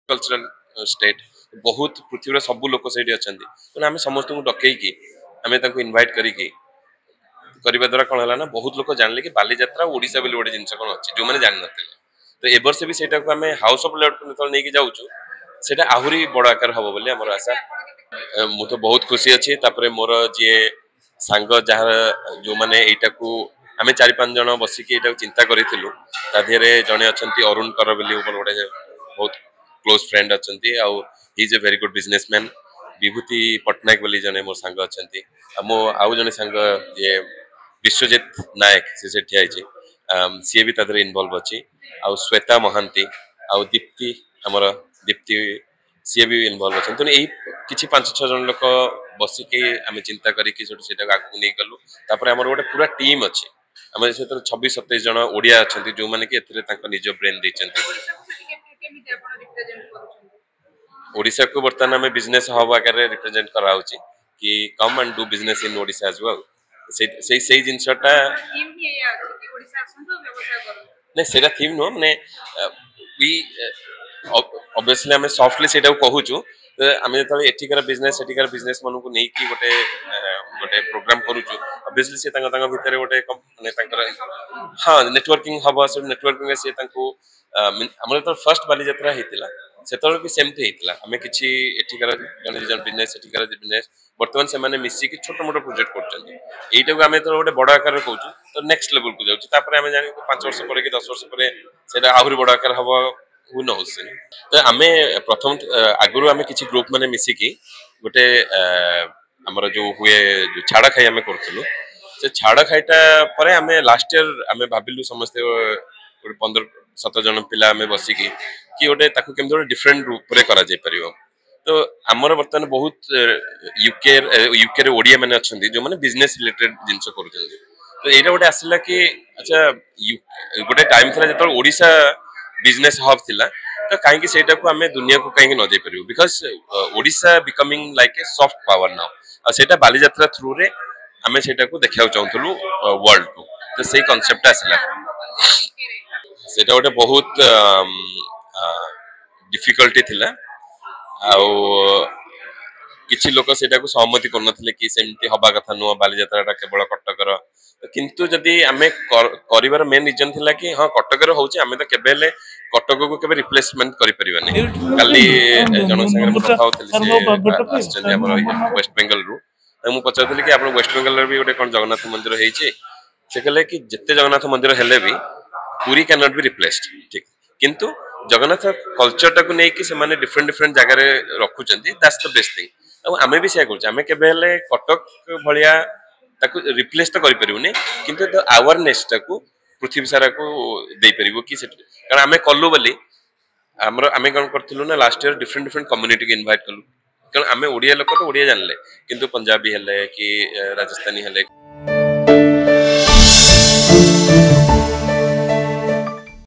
cultural state बहुत पृथ्वी सब लोक से अच्छा तेना आम समस्त डकईकि आम इनवाइट करी करने द्वारा कौन है ना बहुत लोग जानले कि बालीजात्रा ओडिशा बोली गोटे जिन कौन अच्छे जो मैंने जान ना तो ए वर्ष भी सेटा को आम हाउस ऑफ लॉर्ड को नहीं जाऊँ सेटा आहुरी बड़ आकार हम बोली आमर आशा मु तो बहुत खुशी अच्छी मोर जी सांग जहाँ जो मैंने यटा को आम 4-5 जन बसिक चिंता करूँ ताधे जड़े अच्छा अरुण कर बोली गोटे बहुत क्लोज फ्रेंड अच्छा he is a very good businessman Bibhuti Pattanaik बोली जने मोर सांग अच्छा मो आउ जने सांग ये विश्वजित नायक से ठिया सी भी तादर इनवॉल्व अच्छी आउ श्वेता महांती आउ दीप्ति आमर दीप्ति सी भी इनवॉल्व अच्छा तेणु यही किसी 5-6 जन लोक बसिक आम चिंता करके आगे नहीं गलु आमर गोटे पूरा टीम अच्छी आम 26-27 जन ओडिया अच्छा जो मैंने कि निज ब्रेन देते ओडिशा को बर्तमान आम बिजनेस हब आकार रिप्रेजेंट करा कि come and do business in Odisha as well से जिनसटा नहीं सेटा थीम नुह माने वी ऑब्वियसली आम सॉफ्टली सेटा कहूचु आम जो एठिकार बिजनेस मन को नहीं कि गोटे गोटे प्रोग्राम करूचु ऑब्वियसली से भितर गोटे माने हाँ नेटवर्किंग हम से नेटवर्किंग से आम जो फर्स्ट बालीजात्रा होता से भी सेमती होता आम कि एठिकार बिजनेस एठिकार बिजनेस बर्तमान से मैंने मिसिकी छोट मोट प्रोजेक्ट कर आम तो गोटे बड़ आकार कहूँ तो नेक्स्ट लेवल को जाऊँ आम जान 5 वर्ष पर कि 10 वर्ष पर आहरी बड़ आकार हम हु नोस तो आम प्रथम आगुरी आम किसी ग्रुप मैंने मिसिकी गोटे आमर जो हुए जो छाड़ खाई आम करूँ से छाड़ खाईटा पर आम लास्ट इयर आम भाविलु समस्ते 15-17 जन पिला आम बसिकी कि गोटे केमती डिफरेंट रूप करा जाय परियो तो आमर बर्तमान बहुत यूके ओडिया मैंने अच्छा जो मैंने बिजनेस रिलेटेड जिनस कर तो यहाँ गोटे आसला कि अच्छा गोटे टाइम था जो ओडिशा बिजनेस हब थिला तो कहीं सेटा को आम दुनिया को कहीं न जापर because Odisha becoming like a soft power now सेटा बालीजात्रा थ्रू रे आम सेटा को देखा चाहूँ वर्ल्ड को तो से कनसेप्ट आसला सेटा गोटे बहुत डिफिकल्टी थिला आउ किछि लोक सेटा को सहमति करनथिले कि सेमती हबा कथा नुह बालीजात्रा केवल कटकर किंतु जदि आमे करिवार मेन रीजन थिला कि हां कटकर होउची आमे तो केबेले कटक को केबे रिप्लेसमेंट करि परिबानी काली जन संगे कथा होतली से हमर वेस्ट बंगाल रु मु पचारथि कि आपण वेस्ट बंगाल रे भी गोटे कोन जगन्नाथ मंदिर हेइची से कहले कि जत्ते जगन्नाथ मंदिर हेले भी पूरी कैन नॉट बी रिप्लेस्ड ठीक किंतु जगन्नाथ कल्चर टाको नै कि से माने डिफरेंट डिफरेंट जगह रे रखुचंती दैट्स द बेस्ट थिंग आमे भी से करूछ आमे केबे हेले कटक भलिया ताको रिप्लेस तो करि परिबुनी किंतु द अवेयरनेस टाको पृथ्वी सारा को दे परिबो कि से कारण आमे कल्लु बोली हमर आमे कोन करथिलु ना last year different different community के इनवाइट कलु कारण आमे ओडिया लोक तो ओडिया जानले किंतु पंजाबी हेले कि राजस्थानी हेले